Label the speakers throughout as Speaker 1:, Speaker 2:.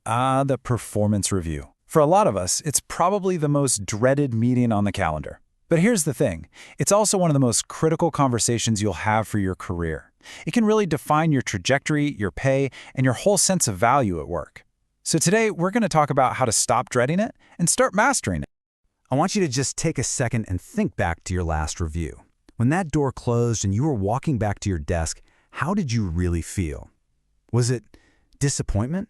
Speaker 1: The performance review. For a lot of us, it's probably the most dreaded meeting on the calendar. But here's the thing. It's also one of the most critical conversations you'll have for your career. It can really define your trajectory, your pay, and your whole sense of value at work. So today, we're going to talk about how to stop dreading it and start mastering it.
Speaker 2: I want you to just take a second and think back to your last review. When that door closed and you were walking back to your desk, how did you really feel? Was it disappointment?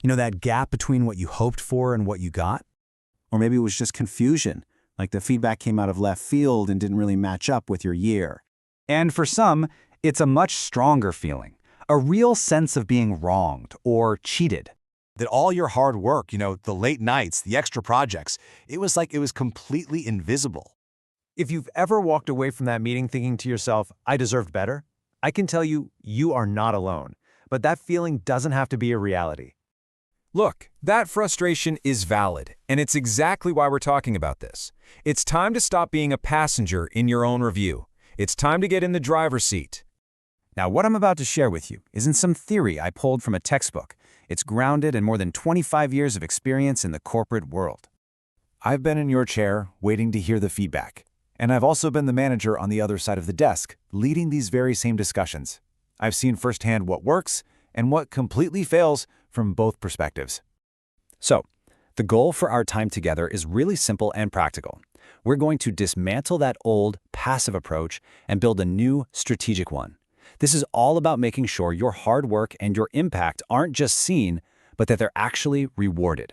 Speaker 2: That gap between what you hoped for and what you got?
Speaker 3: Or maybe it was just confusion, like the feedback came out of left field and didn't really match up with your year.
Speaker 4: And for some, it's a much stronger feeling, a real sense of being wronged or cheated.
Speaker 5: That all your hard work, the late nights, the extra projects, it was like it was completely invisible.
Speaker 6: If you've ever walked away from that meeting thinking to yourself, I deserved better, I can tell you, you are not alone. But that feeling doesn't have to be a reality.
Speaker 7: Look, that frustration is valid, and it's exactly why we're talking about this. It's time to stop being a passenger in your own review. It's time to get in the driver's seat.
Speaker 1: Now, what I'm about to share with you isn't some theory I pulled from a textbook. It's grounded in more than 25 years of experience in the corporate world. I've been in your chair, waiting to hear the feedback. And I've also been the manager on the other side of the desk, leading these very same discussions. I've seen firsthand what works and what completely fails from both perspectives. So, the goal for our time together is really simple and practical. We're going to dismantle that old, passive approach and build a new, strategic one. This is all about making sure your hard work and your impact aren't just seen, but that they're actually rewarded.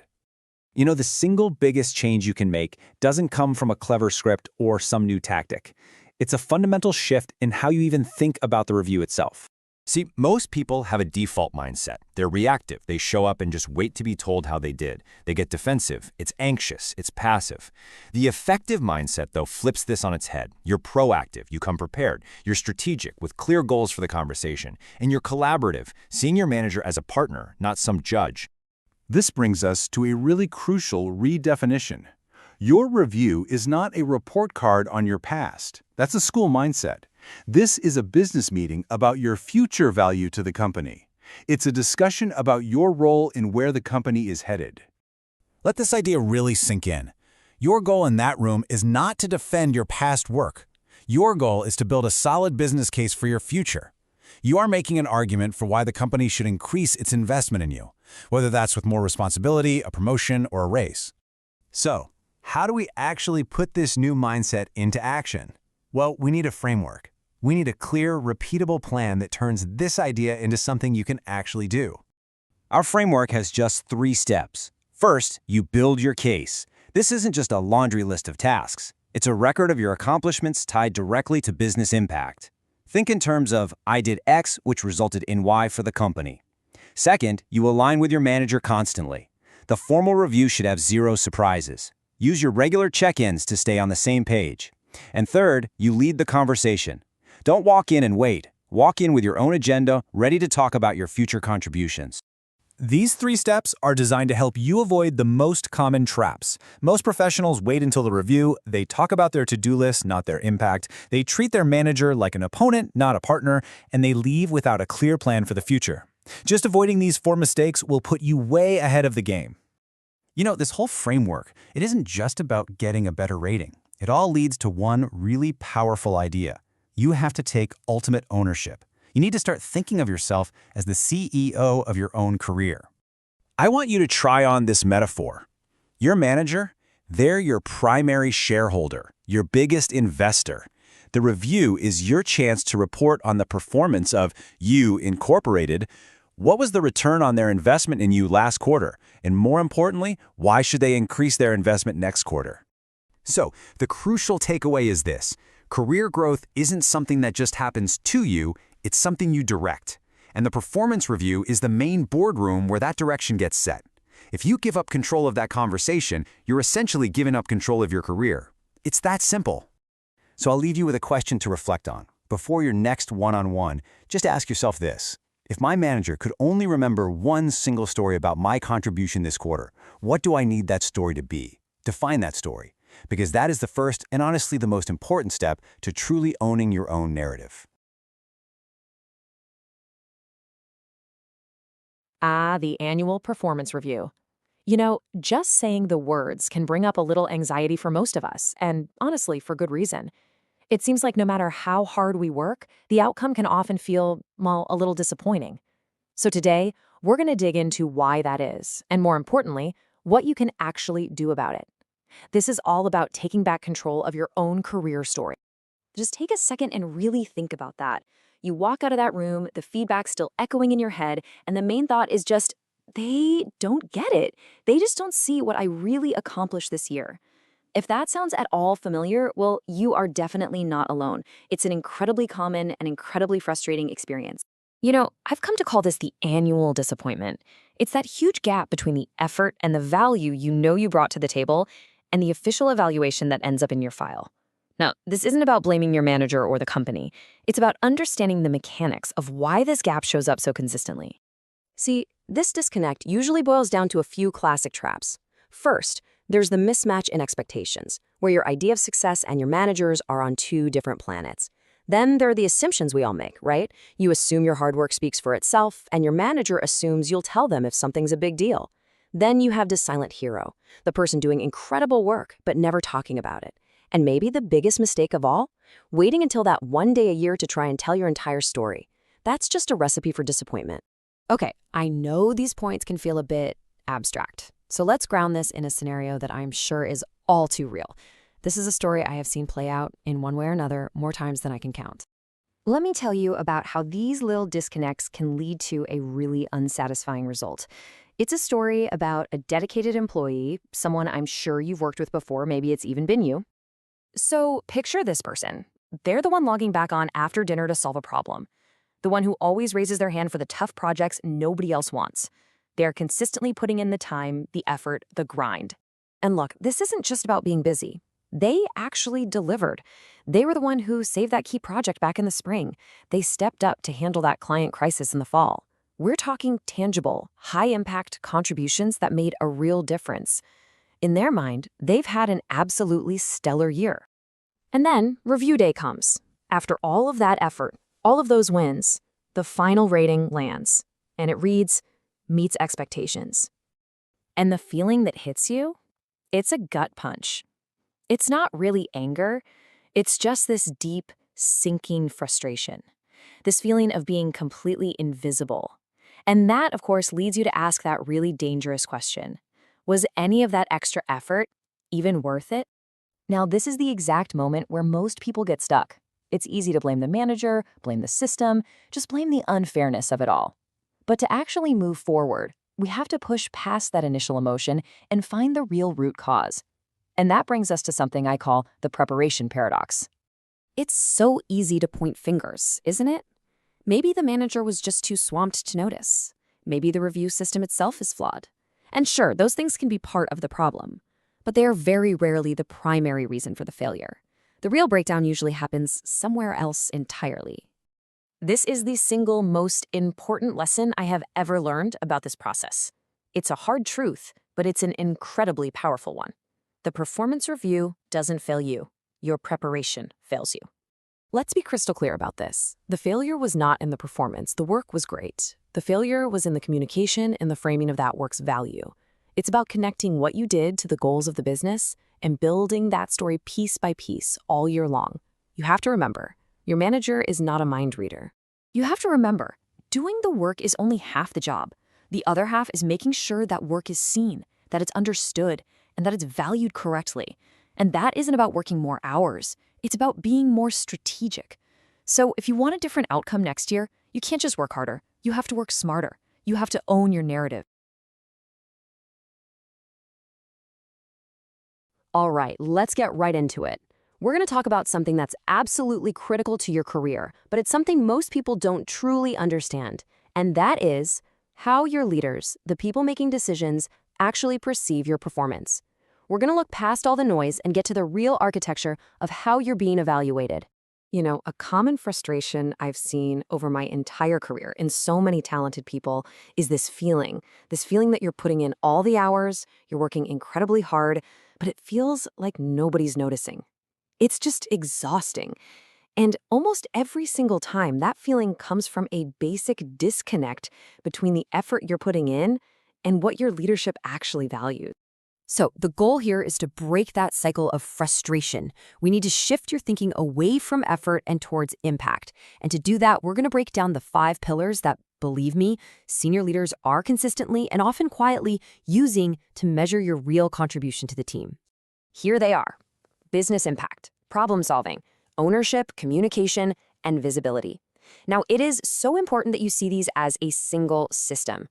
Speaker 1: The single biggest change you can make doesn't come from a clever script or some new tactic. It's a fundamental shift in how you even think about the review itself.
Speaker 5: See, most people have a default mindset. They're reactive. They show up and just wait to be told how they did. They get defensive. It's anxious. It's passive. The effective mindset, though, flips this on its head. You're proactive. You come prepared. You're strategic with clear goals for the conversation. And you're collaborative, seeing your manager as a partner, not some judge.
Speaker 8: This brings us to a really crucial redefinition. Your review is not a report card on your past. That's a school mindset. This is a business meeting about your future value to the company. It's a discussion about your role in where the company is headed.
Speaker 2: Let this idea really sink in. Your goal in that room is not to defend your past work. Your goal is to build a solid business case for your future. You are making an argument for why the company should increase its investment in you, whether that's with more responsibility, a promotion, or a raise. So, how do we actually put this new mindset into action? Well, we need a framework. We need a clear, repeatable plan that turns this idea into something you can actually do.
Speaker 4: Our framework has just 3 steps. First, you build your case. This isn't just a laundry list of tasks. It's a record of your accomplishments tied directly to business impact. Think in terms of, I did X, which resulted in Y for the company. Second, you align with your manager constantly. The formal review should have 0 surprises. Use your regular check-ins to stay on the same page. And third, you lead the conversation. Don't walk in and wait. Walk in with your own agenda, ready to talk about your future contributions.
Speaker 2: These 3 steps are designed to help you avoid the most common traps. Most professionals wait until the review, they talk about their to-do list, not their impact, they treat their manager like an opponent, not a partner, and they leave without a clear plan for the future. Just avoiding these 4 mistakes will put you way ahead of the game. This whole framework, it isn't just about getting a better rating. It all leads to one really powerful idea. You have to take ultimate ownership. You need to start thinking of yourself as the CEO of your own career.
Speaker 1: I want you to try on this metaphor. Your manager, they're your primary shareholder, your biggest investor. The review is your chance to report on the performance of you Incorporated. What was the return on their investment in you last quarter? And more importantly, why should they increase their investment next quarter?
Speaker 2: So, the crucial takeaway is this. Career growth isn't something that just happens to you, it's something you direct. And the performance review is the main boardroom where that direction gets set. If you give up control of that conversation, you're essentially giving up control of your career. It's that simple. So I'll leave you with a question to reflect on. Before your next one-on-one, just ask yourself this. If my manager could only remember one single story about my contribution this quarter, what do I need that story to be? Define that story. Because that is the first and honestly the most important step to truly owning your own narrative.
Speaker 9: Ah, the annual performance review. You know, just saying the words can bring up a little anxiety for most of us, and honestly, for good reason. It seems like no matter how hard we work, the outcome can often feel, well, a little disappointing. So today, we're going to dig into why that is, and more importantly, what you can actually do about it. This is all about taking back control of your own career story. Just take a second and really think about that. You walk out of that room, the feedback's still echoing in your head, and the main thought is just, they don't get it. They just don't see what I really accomplished this year. If that sounds at all familiar, well, you are definitely not alone. It's an incredibly common and incredibly frustrating experience. You know, I've come to call this the annual disappointment. It's that huge gap between the effort and the value you know you brought to the table and the official evaluation that ends up in your file. Now, this isn't about blaming your manager or the company. It's about understanding the mechanics of why this gap shows up so consistently. See, this disconnect usually boils down to a few classic traps. First, there's the mismatch in expectations, where your idea of success and your managers are on two different planets. Then there are the assumptions we all make, right? You assume your hard work speaks for itself, and your manager assumes you'll tell them if something's a big deal. Then you have the silent hero, the person doing incredible work but never talking about it. And maybe the biggest mistake of all? Waiting until that one day a year to try and tell your entire story. That's just a recipe for disappointment. Okay, I know these points can feel a bit abstract. So let's ground this in a scenario that I'm sure is all too real. This is a story I have seen play out in one way or another more times than I can count. Let me tell you about how these little disconnects can lead to a really unsatisfying result. It's a story about a dedicated employee, someone I'm sure you've worked with before, maybe it's even been you. So picture this person. They're the one logging back on after dinner to solve a problem. The one who always raises their hand for the tough projects nobody else wants. They're consistently putting in the time, the effort, the grind. And look, this isn't just about being busy. They actually delivered. They were the one who saved that key project back in the spring. They stepped up to handle that client crisis in the fall. We're talking tangible, high-impact contributions that made a real difference. In their mind, they've had an absolutely stellar year. And then review day comes. After all of that effort, all of those wins, the final rating lands. And it reads, meets expectations. And the feeling that hits you? It's a gut punch. It's not really anger. It's just this deep, sinking frustration. This feeling of being completely invisible. And that, of course, leads you to ask that really dangerous question. Was any of that extra effort even worth it? Now, this is the exact moment where most people get stuck. It's easy to blame the manager, blame the system, just blame the unfairness of it all. But to actually move forward, we have to push past that initial emotion and find the real root cause. And that brings us to something I call the preparation paradox. It's so easy to point fingers, isn't it? Maybe the manager was just too swamped to notice. Maybe the review system itself is flawed. And sure, those things can be part of the problem, but they are very rarely the primary reason for the failure. The real breakdown usually happens somewhere else entirely. This is the single most important lesson I have ever learned about this process. It's a hard truth, but it's an incredibly powerful one. The performance review doesn't fail you. Your preparation fails you. Let's be crystal clear about this. The failure was not in the performance. The work was great. The failure was in the communication and the framing of that work's value. It's about connecting what you did to the goals of the business and building that story piece by piece all year long. You have to remember, your manager is not a mind reader. You have to remember, doing the work is only half the job. The other half is making sure that work is seen, that it's understood, and that it's valued correctly. And that isn't about working more hours. It's about being more strategic. So if you want a different outcome next year, you can't just work harder. You have to work smarter. You have to own your narrative. All right, let's get right into it. We're going to talk about something that's absolutely critical to your career, but it's something most people don't truly understand. And that is how your leaders, the people making decisions, actually perceive your performance. We're going to look past all the noise and get to the real architecture of how you're being evaluated. You know, a common frustration I've seen over my entire career in so many talented people is this feeling that you're putting in all the hours, you're working incredibly hard, but it feels like nobody's noticing. It's just exhausting. And almost every single time, that feeling comes from a basic disconnect between the effort you're putting in and what your leadership actually values. So the goal here is to break that cycle of frustration. We need to shift your thinking away from effort and towards impact. And to do that, we're going to break down the 5 pillars that, believe me, senior leaders are consistently and often quietly using to measure your real contribution to the team. Here they are: business impact, problem solving, ownership, communication, and visibility. Now, it is so important that you see these as a single system.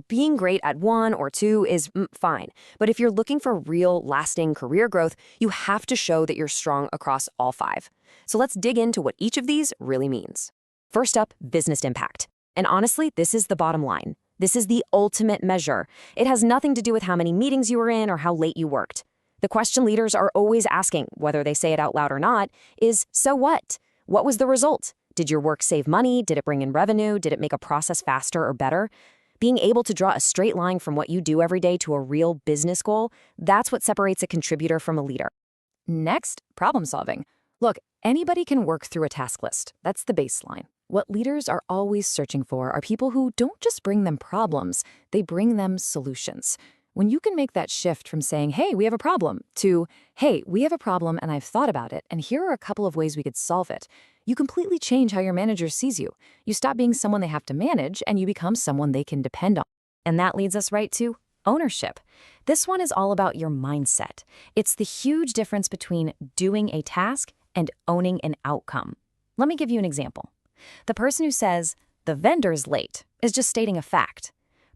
Speaker 9: Being great at 1 or 2 is fine. But if you're looking for real, lasting career growth, you have to show that you're strong across all 5. So let's dig into what each of these really means. First up, business impact. And honestly, this is the bottom line. This is the ultimate measure. It has nothing to do with how many meetings you were in or how late you worked. The question leaders are always asking, whether they say it out loud or not, is, so what? What was the result? Did your work save money? Did it bring in revenue? Did it make a process faster or better? Being able to draw a straight line from what you do every day to a real business goal, that's what separates a contributor from a leader. Next, problem solving. Look, anybody can work through a task list. That's the baseline. What leaders are always searching for are people who don't just bring them problems, they bring them solutions. When you can make that shift from saying, hey, we have a problem, to, hey, we have a problem and I've thought about it, and here are a couple of ways we could solve it, you completely change how your manager sees you. You stop being someone they have to manage, and you become someone they can depend on. And that leads us right to ownership. This one is all about your mindset. It's the huge difference between doing a task and owning an outcome. Let me give you an example. The person who says, the vendor's late, is just stating a fact.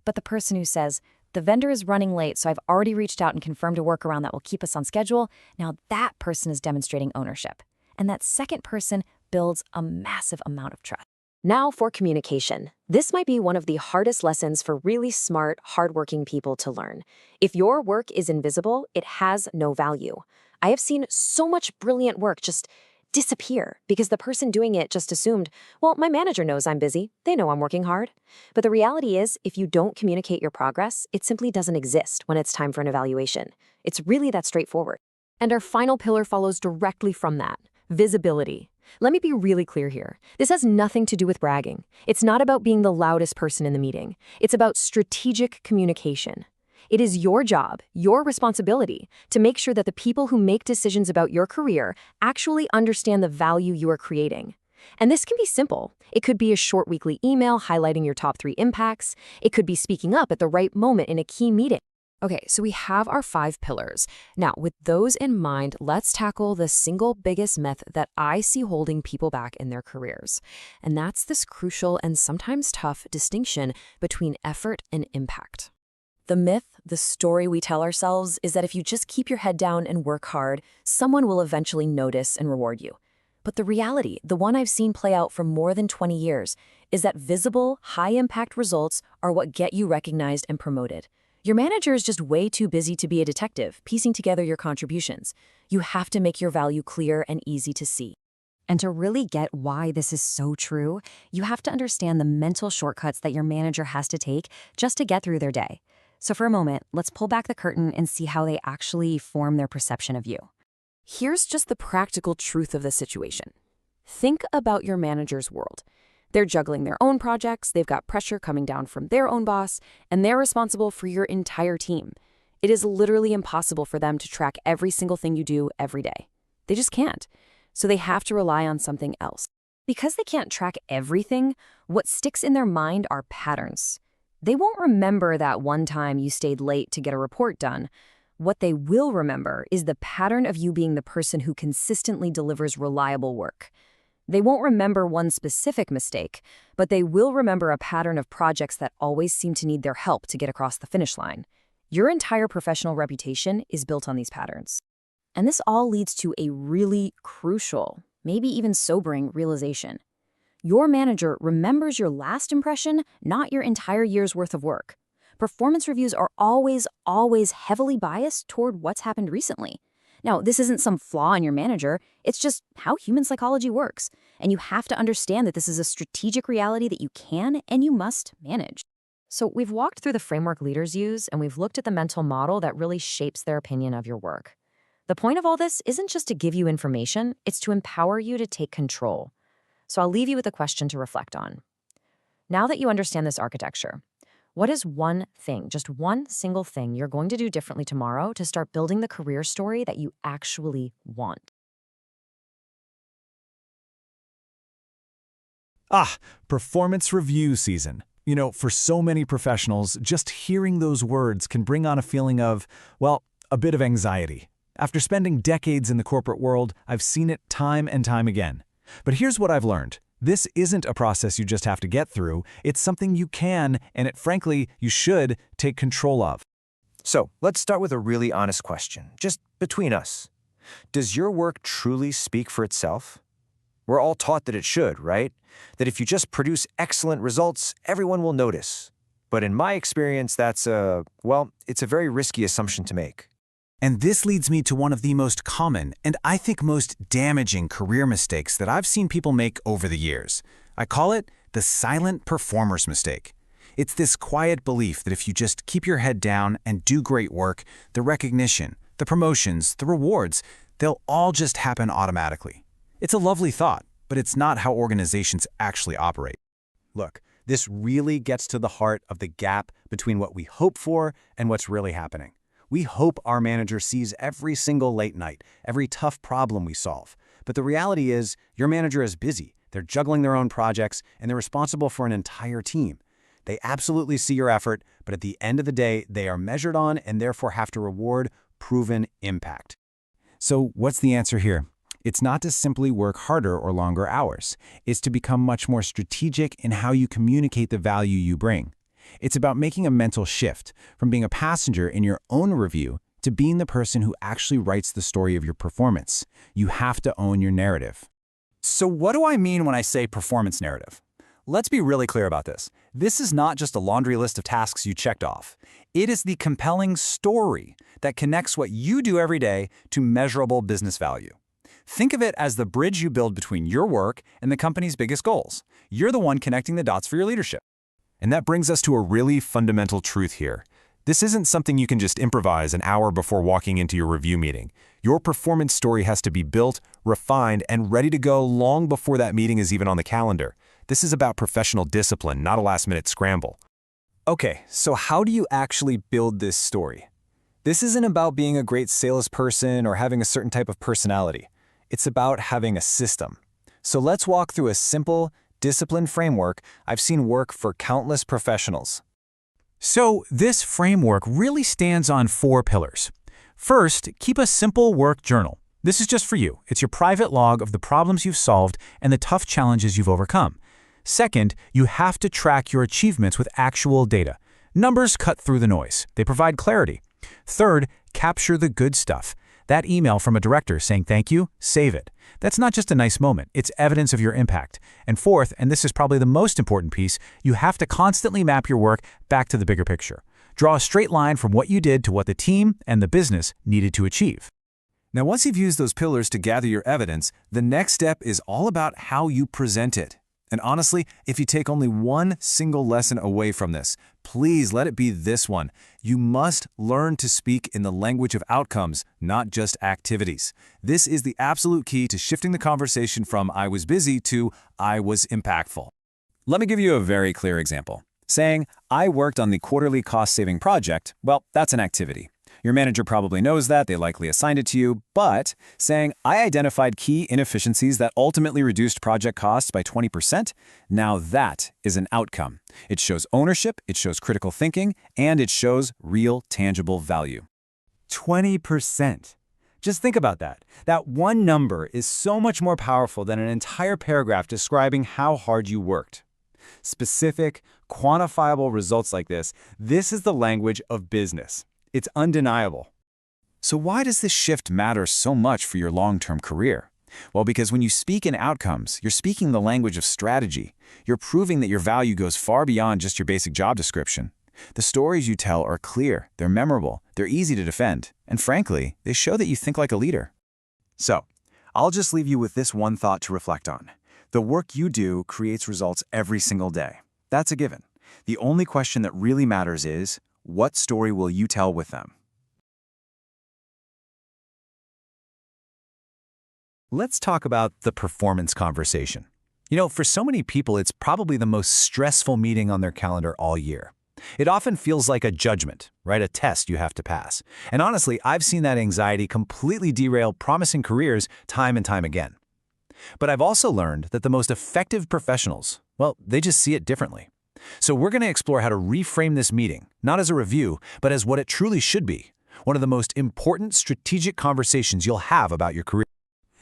Speaker 9: But the person who says, the vendor is running late, so I've already reached out and confirmed a workaround that will keep us on schedule, now that person is demonstrating ownership. And that second person builds a massive amount of trust. Now for communication. This might be one of the hardest lessons for really smart, hardworking people to learn. If your work is invisible, it has no value. I have seen so much brilliant work just disappear because the person doing it just assumed, well, my manager knows I'm busy. They know I'm working hard. But the reality is, if you don't communicate your progress, it simply doesn't exist when it's time for an evaluation. It's really that straightforward. And our final pillar follows directly from that: visibility. Let me be really clear here. This has nothing to do with bragging. It's not about being the loudest person in the meeting. It's about strategic communication. It is your job, your responsibility, to make sure that the people who make decisions about your career actually understand the value you are creating. And this can be simple. It could be a short weekly email highlighting your top 3 impacts. It could be speaking up at the right moment in a key meeting. Okay, so we have our 5 pillars. Now, with those in mind, let's tackle the single biggest myth that I see holding people back in their careers. And that's this crucial and sometimes tough distinction between effort and impact. The myth, the story we tell ourselves, is that if you just keep your head down and work hard, someone will eventually notice and reward you. But the reality, the one I've seen play out for more than 20 years, is that visible, high-impact results are what get you recognized and promoted. Your manager is just way too busy to be a detective, piecing together your contributions. You have to make your value clear and easy to see. And to really get why this is so true, you have to understand the mental shortcuts that your manager has to take just to get through their day. So for a moment, let's pull back the curtain and see how they actually form their perception of you. Here's just the practical truth of the situation. Think about your manager's world. They're juggling their own projects, they've got pressure coming down from their own boss, and they're responsible for your entire team. It is literally impossible for them to track every single thing you do every day. They just can't. So they have to rely on something else. Because they can't track everything, what sticks in their mind are patterns. They won't remember that one time you stayed late to get a report done. What they will remember is the pattern of you being the person who consistently delivers reliable work. They won't remember one specific mistake, but they will remember a pattern of projects that always seem to need their help to get across the finish line. Your entire professional reputation is built on these patterns. And this all leads to a really crucial, maybe even sobering realization. Your manager remembers your last impression, not your entire year's worth of work. Performance reviews are always heavily biased toward what's happened recently. Now, this isn't some flaw in your manager, it's just how human psychology works. And you have to understand that this is a strategic reality that you can and you must manage. So we've walked through the framework leaders use, and we've looked at the mental model that really shapes their opinion of your work. The point of all this isn't just to give you information, it's to empower you to take control. So I'll leave you with a question to reflect on. Now that you understand this architecture, what is one thing, just one single thing you're going to do differently tomorrow to start building the career story that you actually want?
Speaker 7: Performance review season. You know, for so many professionals, just hearing those words can bring on a feeling of, well, a bit of anxiety. After spending decades in the corporate world, I've seen it time and time again. But here's what I've learned. This isn't a process you just have to get through. It's something you can, and frankly, you should take control of.
Speaker 6: So let's start with a really honest question, just between us. Does your work truly speak for itself? We're all taught that it should, right? That if you just produce excellent results, everyone will notice. But in my experience, it's a very risky assumption to make.
Speaker 1: And this leads me to one of the most common and I think most damaging career mistakes that I've seen people make over the years. I call it the silent performer's mistake. It's this quiet belief that if you just keep your head down and do great work, the recognition, the promotions, the rewards, they'll all just happen automatically. It's a lovely thought, but it's not how organizations actually operate.
Speaker 4: Look, this really gets to the heart of the gap between what we hope for and what's really happening. We hope our manager sees every single late night, every tough problem we solve. But the reality is, your manager is busy. They're juggling their own projects, and they're responsible for an entire team. They absolutely see your effort, but at the end of the day, they are measured on and therefore have to reward proven impact.
Speaker 1: So what's the answer here? It's not to simply work harder or longer hours. It's to become much more strategic in how you communicate the value you bring. It's about making a mental shift from being a passenger in your own review to being the person who actually writes the story of your performance. You have to own your narrative.
Speaker 2: So what do I mean when I say performance narrative? Let's be really clear about this. This is not just a laundry list of tasks you checked off. It is the compelling story that connects what you do every day to measurable business value. Think of it as the bridge you build between your work and the company's biggest goals. You're the one connecting the dots for your leadership.
Speaker 5: And that brings us to a really fundamental truth here. This isn't something you can just improvise an hour before walking into your review meeting. Your performance story has to be built, refined, and ready to go long before that meeting is even on the calendar. This is about professional discipline, not a last-minute scramble.
Speaker 2: Okay, so how do you actually build this story? This isn't about being a great salesperson or having a certain type of personality. It's about having a system. So let's walk through a simple, disciplined framework I've seen work for countless professionals.
Speaker 1: So this framework really stands on 4 pillars. First, keep a simple work journal. This is just for you. It's your private log of the problems you've solved and the tough challenges you've overcome. Second, you have to track your achievements with actual data. Numbers cut through the noise. They provide clarity. Third, capture the good stuff. That email from a director saying thank you, save it. That's not just a nice moment, it's evidence of your impact. And fourth, and this is probably the most important piece, you have to constantly map your work back to the bigger picture. Draw a straight line from what you did to what the team and the business needed to achieve.
Speaker 5: Now, once you've used those pillars to gather your evidence, the next step is all about how you present it. And honestly, if you take only one single lesson away from this, please let it be this one. You must learn to speak in the language of outcomes, not just activities. This is the absolute key to shifting the conversation from "I was busy" to "I was impactful." Let me give you a very clear example. Saying, "I worked on the quarterly cost-saving project," well, that's an activity. Your manager probably knows that, they likely assigned it to you, but saying, "I identified key inefficiencies that ultimately reduced project costs by 20%, now that is an outcome. It shows ownership, it shows critical thinking, and it shows real, tangible value.
Speaker 2: 20%. Just think about that. That one number is so much more powerful than an entire paragraph describing how hard you worked. Specific, quantifiable results like this is the language of business. It's undeniable.
Speaker 1: So why does this shift matter so much for your long-term career? Well, because when you speak in outcomes, you're speaking the language of strategy. You're proving that your value goes far beyond just your basic job description. The stories you tell are clear, they're memorable, they're easy to defend, and frankly, they show that you think like a leader.
Speaker 2: So, I'll just leave you with this one thought to reflect on. The work you do creates results every single day. That's a given. The only question that really matters is, what story will you tell with them? let's talk about the performance conversation. For so many people, it's probably the most stressful meeting on their calendar all year. It often feels like a judgment, right? A test you have to pass. And honestly, I've seen that anxiety completely derail promising careers time and time again. But I've also learned that the most effective professionals, well, they just see it differently. So we're going to explore how to reframe this meeting, not as a review, but as what it truly should be, one of the most important strategic conversations you'll have about your career.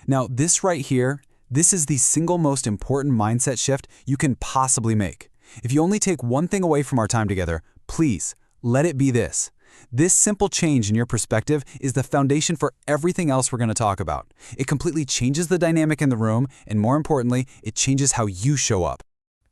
Speaker 10: Now, this right here, this is the single most important mindset shift you can possibly make. If you only take one thing away from our time together, please, let it be this. This simple change in your perspective is the foundation for everything else we're going to talk about. It completely changes the dynamic in the room, and more importantly, it changes how you show up.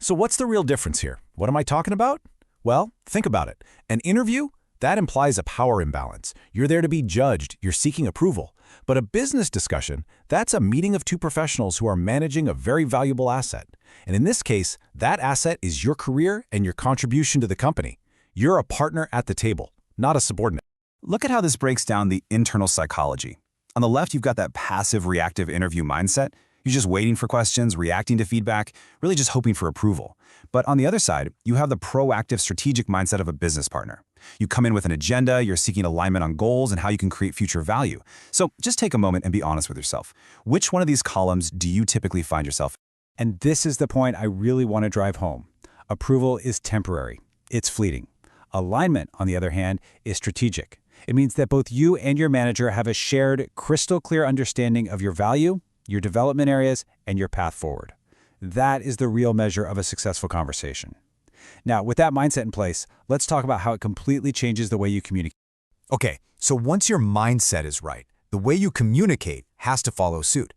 Speaker 7: So what's the real difference here? What am I talking about? Well, think about it. An interview? That implies a power imbalance. You're there to be judged. You're seeking approval. But a business discussion, that's a meeting of two professionals who are managing a very valuable asset. And in this case, that asset is your career and your contribution to the company. You're a partner at the table, not a subordinate.
Speaker 1: Look at how this breaks down the internal psychology. On the left, you've got that passive reactive interview mindset. You're just waiting for questions, reacting to feedback, really just hoping for approval. But on the other side, you have the proactive strategic mindset of a business partner. You come in with an agenda, you're seeking alignment on goals and how you can create future value. So just take a moment and be honest with yourself. Which one of these columns do you typically find yourself in?
Speaker 4: And this is the point I really want to drive home. Approval is temporary. It's fleeting. Alignment, on the other hand, is strategic. It means that both you and your manager have a shared, crystal clear understanding of your value, your development areas, and your path forward. That is the real measure of a successful conversation. Now, with that mindset in place, let's talk about how it completely changes the way you communicate.
Speaker 2: Okay, so once your mindset is right, the way you communicate has to follow suit.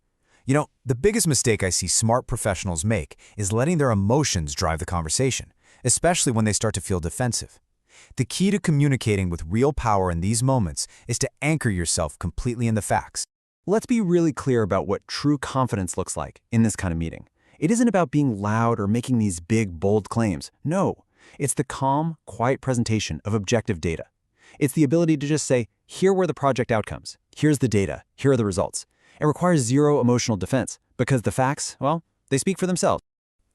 Speaker 2: The biggest mistake I see smart professionals make is letting their emotions drive the conversation, especially when they start to feel defensive. The key to communicating with real power in these moments is to anchor yourself completely in the facts.
Speaker 6: Let's be really clear about what true confidence looks like in this kind of meeting. It isn't about being loud or making these big, bold claims. No, it's the calm, quiet presentation of objective data. It's the ability to just say, here were the project outcomes, here's the data, here are the results. It requires zero emotional defense because the facts, well, they speak for themselves.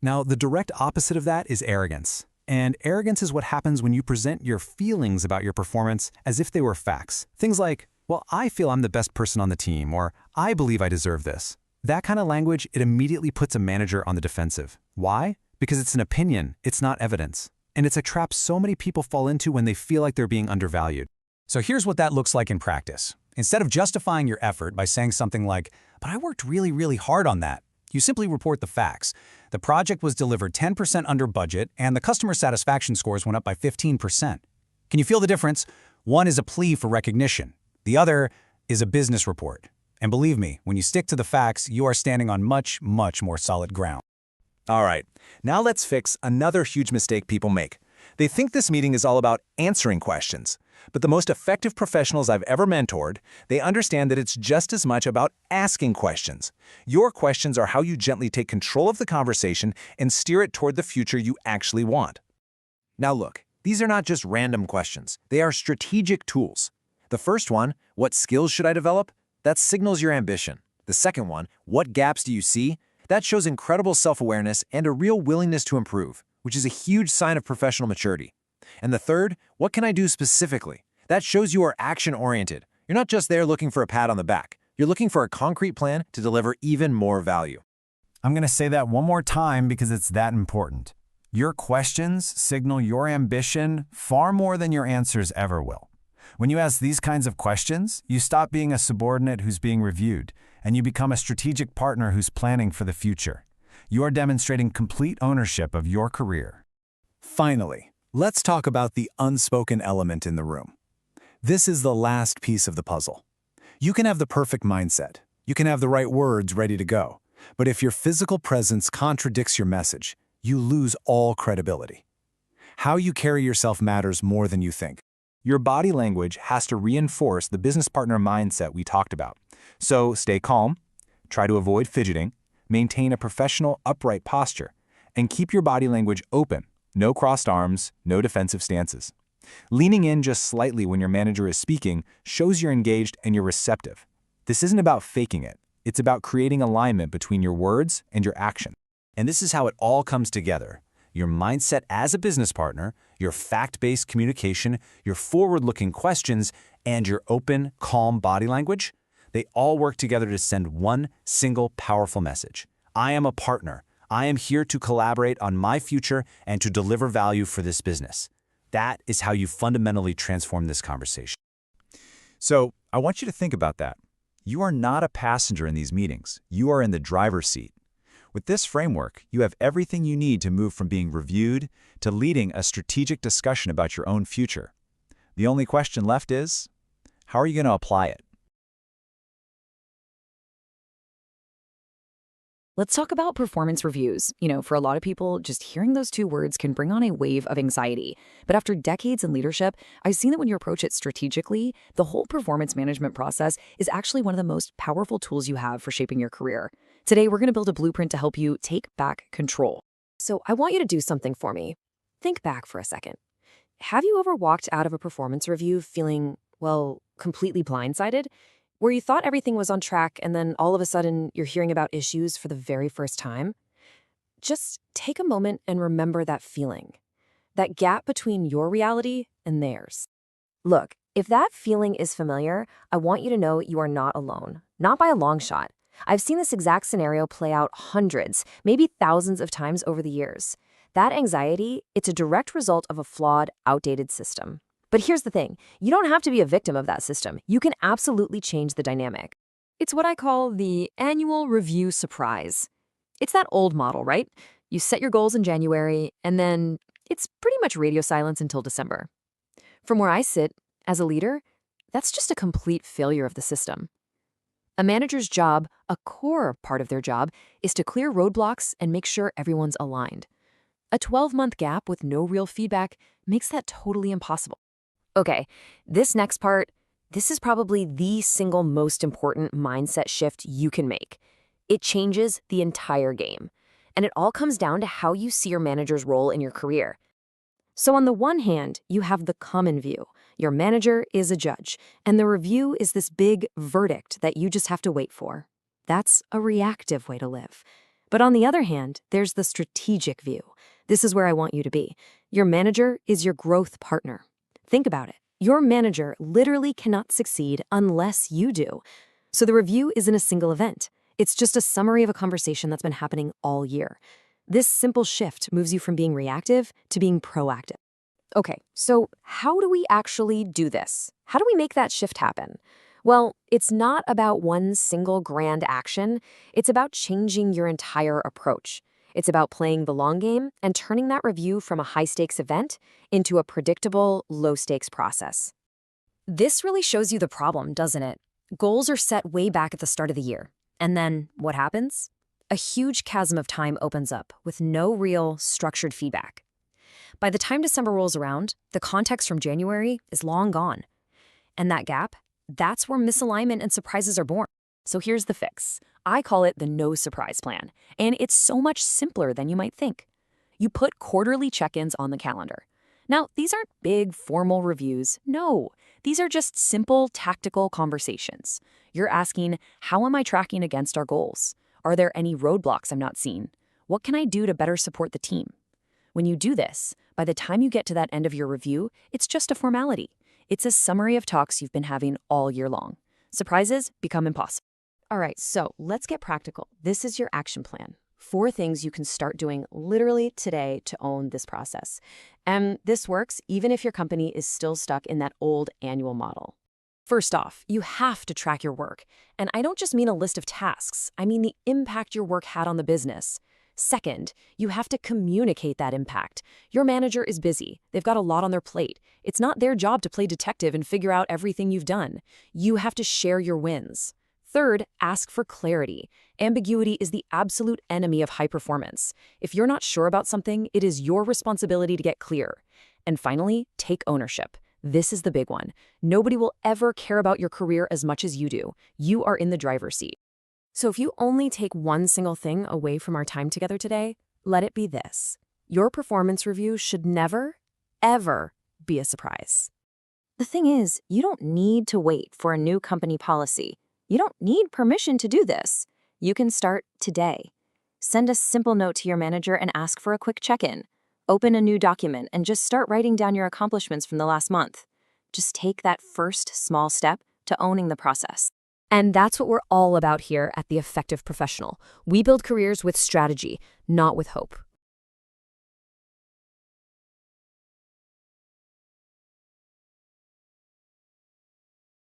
Speaker 7: Now, the direct opposite of that is arrogance. And arrogance is what happens when you present your feelings about your performance as if they were facts. Things like, well, I feel I'm the best person on the team, or I believe I deserve this. That kind of language, it immediately puts a manager on the defensive. Why? Because it's an opinion, it's not evidence. And it's a trap so many people fall into when they feel like they're being undervalued.
Speaker 4: So here's what that looks like in practice. Instead of justifying your effort by saying something like, but I worked really, really hard on that, you simply report the facts. The project was delivered 10% under budget, and the customer satisfaction scores went up by 15%. Can you feel the difference? One is a plea for recognition. The other is a business report. And believe me, when you stick to the facts, you are standing on much, much more solid ground.
Speaker 6: All right, now let's fix another huge mistake people make. They think this meeting is all about answering questions. But the most effective professionals I've ever mentored, they understand that it's just as much about asking questions. Your questions are how you gently take control of the conversation and steer it toward the future you actually want. Now look, these are not just random questions. They are strategic tools. The first one, what skills should I develop? That signals your ambition. The second one, what gaps do you see? That shows incredible self-awareness and a real willingness to improve, which is a huge sign of professional maturity. And the third, what can I do specifically? That shows you are action-oriented. You're not just there looking for a pat on the back. You're looking for a concrete plan to deliver even more value.
Speaker 1: I'm going to say that one more time because it's that important. Your questions signal your ambition far more than your answers ever will. When you ask these kinds of questions, you stop being a subordinate who's being reviewed, and you become a strategic partner who's planning for the future. You are demonstrating complete ownership of your career.
Speaker 2: Finally, let's talk about the unspoken element in the room. This is the last piece of the puzzle. You can have the perfect mindset. You can have the right words ready to go. But if your physical presence contradicts your message, you lose all credibility. How you carry yourself matters more than you think.
Speaker 6: Your body language has to reinforce the business partner mindset we talked about. So stay calm, try to avoid fidgeting, maintain a professional, upright posture, and keep your body language open. No crossed arms, no defensive stances. Leaning in just slightly when your manager is speaking shows you're engaged and you're receptive. This isn't about faking it.
Speaker 1: It's about creating alignment between your words and your action.
Speaker 2: And this is how it all comes together. Your mindset as a business partner, your fact-based communication, your forward-looking questions, and your open, calm body language, they all work together to send one single powerful message. I am a partner. I am here to collaborate on my future and to deliver value for this business. That is how you fundamentally transform this conversation.
Speaker 5: So I want you to think about that. You are not a passenger in these meetings. You are in the driver's seat. With this framework, you have everything you need to move from being reviewed to leading a strategic discussion about your own future. The only question left is, how are you going to apply it?
Speaker 9: Let's talk about performance reviews. For a lot of people, just hearing those two words can bring on a wave of anxiety. But after decades in leadership, I've seen that when you approach it strategically, the whole performance management process is actually one of the most powerful tools you have for shaping your career. Today, we're going to build a blueprint to help you take back control. So I want you to do something for me. Think back for a second. Have you ever walked out of a performance review feeling, completely blindsided? Where you thought everything was on track and then all of a sudden you're hearing about issues for the very first time? Just take a moment and remember that feeling, that gap between your reality and theirs. Look, if that feeling is familiar, I want you to know you are not alone, not by a long shot. I've seen this exact scenario play out hundreds, maybe thousands of times over the years. That anxiety, it's a direct result of a flawed, outdated system. But here's the thing, you don't have to be a victim of that system. You can absolutely change the dynamic. It's what I call the annual review surprise. It's that old model, right? You set your goals in January, and then it's pretty much radio silence until December. From where I sit, as a leader, that's just a complete failure of the system. A manager's job, a core part of their job, is to clear roadblocks and make sure everyone's aligned. A 12-month gap with no real feedback makes that totally impossible. Okay, this next part, this is probably the single most important mindset shift you can make. It changes the entire game. And it all comes down to how you see your manager's role in your career. So on the one hand, you have the common view. Your manager is a judge, and the review is this big verdict that you just have to wait for. That's a reactive way to live. But on the other hand, there's the strategic view. This is where I want you to be. Your manager is your growth partner. Think about it. Your manager literally cannot succeed unless you do. So the review isn't a single event. It's just a summary of a conversation that's been happening all year. This simple shift moves you from being reactive to being proactive. Okay, so how do we actually do this? How do we make that shift happen? Well, it's not about one single grand action. It's about changing your entire approach. It's about playing the long game and turning that review from a high-stakes event into a predictable, low-stakes process. This really shows you the problem, doesn't it? Goals are set way back at the start of the year. And then what happens? A huge chasm of time opens up with no real, structured feedback. By the time December rolls around, the context from January is long gone. And that gap, that's where misalignment and surprises are born. So here's the fix. I call it the no surprise plan, and it's so much simpler than you might think. You put quarterly check-ins on the calendar. Now, these aren't big, formal reviews. No, these are just simple, tactical conversations. You're asking, how am I tracking against our goals? Are there any roadblocks I'm not seeing? What can I do to better support the team? When you do this, by the time you get to that end of your review, it's just a formality. It's a summary of talks you've been having all year long. Surprises become impossible. All right, so let's get practical. This is your action plan. 4 things you can start doing literally today to own this process. And this works even if your company is still stuck in that old annual model. First off, you have to track your work. And I don't just mean a list of tasks. I mean the impact your work had on the business. Second, you have to communicate that impact. Your manager is busy. They've got a lot on their plate. It's not their job to play detective and figure out everything you've done. You have to share your wins. Third, ask for clarity. Ambiguity is the absolute enemy of high performance. If you're not sure about something, it is your responsibility to get clear. And finally, take ownership. This is the big one. Nobody will ever care about your career as much as you do. You are in the driver's seat. So if you only take one single thing away from our time together today, let it be this. Your performance review should never, ever be a surprise. The thing is, you don't need to wait for a new company policy. You don't need permission to do this. You can start today. Send a simple note to your manager and ask for a quick check-in. Open a new document and just start writing down your accomplishments from the last month. Just take that first small step to owning the process.
Speaker 11: And that's what we're all about here at The Effective Professional. We build careers with strategy, not with hope.